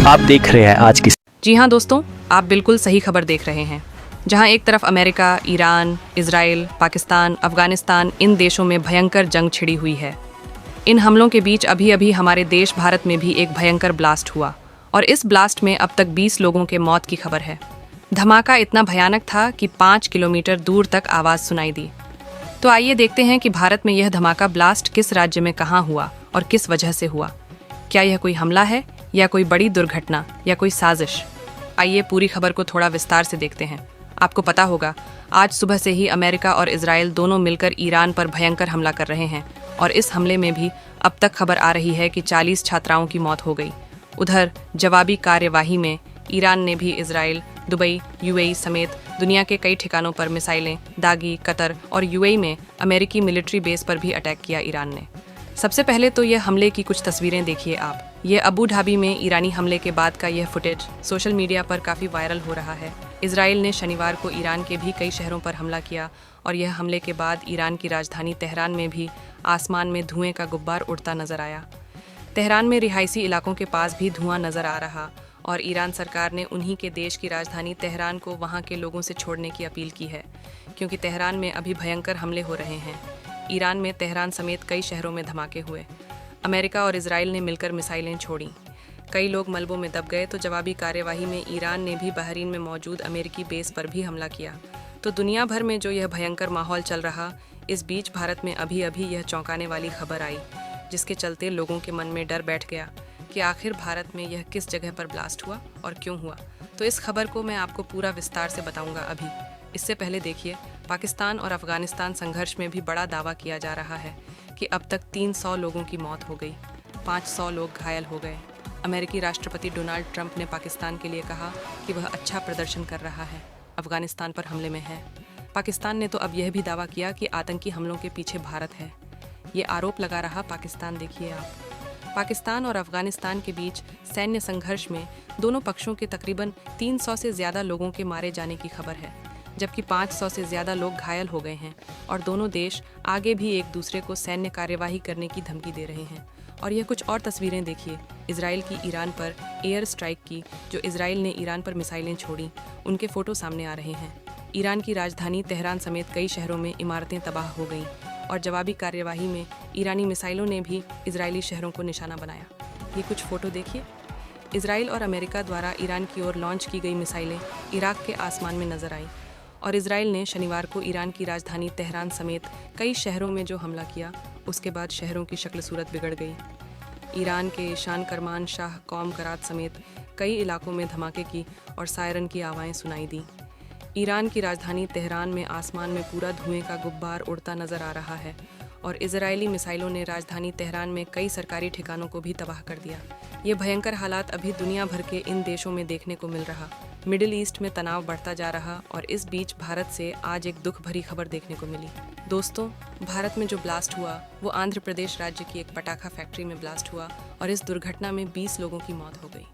आप देख रहे हैं आज की। जी हाँ दोस्तों, आप बिल्कुल सही खबर देख रहे हैं। जहाँ एक तरफ America, Iran, Israel, Pakistan, Afghanistan इन देशों में भयंकर जंग छिड़ी हुई है। इन हमलों के बीच अभी अभी हमारे देश भारत में भी एक भयंकर ब्लास्ट हुआ और इस ब्लास्ट में अब तक 20 लोगों के मौत की खबर है। धमाका इतना भयानक था कि 5 किलोमीटर दूर तक आवाज़ सुनाई दी। तो आइए देखते हैं कि भारत में यह धमाका ब्लास्ट किस राज्य में कहाँ हुआ और किस वजह से हुआ। क्या यह कोई हमला है या कोई बड़ी दुर्घटना या कोई साजिश? आइए पूरी खबर को थोड़ा विस्तार से देखते हैं। आपको पता होगा, आज सुबह से ही अमेरिका और इजराइल दोनों मिलकर ईरान पर भयंकर हमला कर रहे हैं और इस हमले में भी अब तक खबर आ रही है कि 40 छात्राओं की मौत हो गई। उधर जवाबी कार्यवाही में ईरान ने भी इजराइल, दुबई, यूएई समेत दुनिया के कई ठिकानों पर मिसाइलें दागी। कतर और यूएई में अमेरिकी मिलिट्री बेस पर भी अटैक किया ईरान ने। सबसे पहले तो यह हमले की कुछ तस्वीरें देखिए आप। ये अबू धाबी में ईरानी हमले के बाद का यह फुटेज सोशल मीडिया पर काफ़ी वायरल हो रहा है। इजराइल ने शनिवार को ईरान के भी कई शहरों पर हमला किया और यह हमले के बाद ईरान की राजधानी तेहरान में भी आसमान में धुएं का गुब्बार उड़ता नजर आया। तेहरान में रिहायशी इलाकों के पास भी धुआं नजर आ रहा और ईरान सरकार ने उन्हीं के देश की राजधानी तेहरान को वहां के लोगों से छोड़ने की अपील की है, क्योंकि तेहरान में अभी भयंकर हमले हो रहे हैं। ईरान में तेहरान समेत कई शहरों में धमाके हुए। अमेरिका और इजराइल ने मिलकर मिसाइलें छोड़ी। कई लोग मलबों में दब गए। तो जवाबी कार्यवाही में ईरान ने भी बहरीन में मौजूद अमेरिकी बेस पर भी हमला किया। तो दुनिया भर में जो यह भयंकर माहौल चल रहा, इस बीच भारत में अभी अभी यह चौंकाने वाली खबर आई, जिसके चलते लोगों के मन में डर बैठ गया कि आखिर भारत में यह किस जगह पर ब्लास्ट हुआ और क्यों हुआ। तो इस खबर को मैं आपको पूरा विस्तार से बताऊंगा अभी। इससे पहले देखिए, पाकिस्तान और अफगानिस्तान संघर्ष में भी बड़ा दावा किया जा रहा है कि अब तक 300 लोगों की मौत हो गई, 500 लोग घायल हो गए। अमेरिकी राष्ट्रपति डोनाल्ड ट्रंप ने पाकिस्तान के लिए कहा कि वह अच्छा प्रदर्शन कर रहा है, अफगानिस्तान पर हमले में है। पाकिस्तान ने तो अब यह भी दावा किया कि आतंकी हमलों के पीछे भारत है। ये आरोप लगा रहा पाकिस्तान। देखिए आप, पाकिस्तान और अफगानिस्तान के बीच सैन्य संघर्ष में दोनों पक्षों के तकरीबन 300 से ज़्यादा लोगों के मारे जाने की खबर है, जबकि 500 से ज़्यादा लोग घायल हो गए हैं और दोनों देश आगे भी एक दूसरे को सैन्य कार्यवाही करने की धमकी दे रहे हैं। और यह कुछ और तस्वीरें देखिए, इजराइल की ईरान पर एयर स्ट्राइक की, जो इजराइल ने ईरान पर मिसाइलें छोड़ी, उनके फ़ोटो सामने आ रहे हैं। ईरान की राजधानी तेहरान समेत कई शहरों में इमारतें तबाह हो गईं और जवाबी कार्यवाही में ईरानी मिसाइलों ने भी इजरायली शहरों को निशाना बनाया। ये कुछ फ़ोटो देखिए। इजराइल और अमेरिका द्वारा ईरान की ओर लॉन्च की गई मिसाइलें इराक के आसमान में नजर आईं और इजराइल ने शनिवार को ईरान की राजधानी तेहरान समेत कई शहरों में जो हमला किया, उसके बाद शहरों की शक्ल सूरत बिगड़ गई। ईरान के शान करमान शाह कौम करात समेत कई इलाकों में धमाके की और सायरन की आवाज़ें सुनाई दी। ईरान की राजधानी तेहरान में आसमान में पूरा धुएं का गुब्बार उड़ता नजर आ रहा है और इजरायली मिसाइलों ने राजधानी तेहरान में कई सरकारी ठिकानों को भी तबाह कर दिया। ये भयंकर हालात अभी दुनिया भर के इन देशों में देखने को मिल रहा। मिडिल ईस्ट में तनाव बढ़ता जा रहा और इस बीच भारत से आज एक दुख भरी खबर देखने को मिली। दोस्तों, भारत में जो ब्लास्ट हुआ वो आंध्र प्रदेश राज्य की एक पटाखा फैक्ट्री में ब्लास्ट हुआ और इस दुर्घटना में 20 लोगों की मौत हो गई।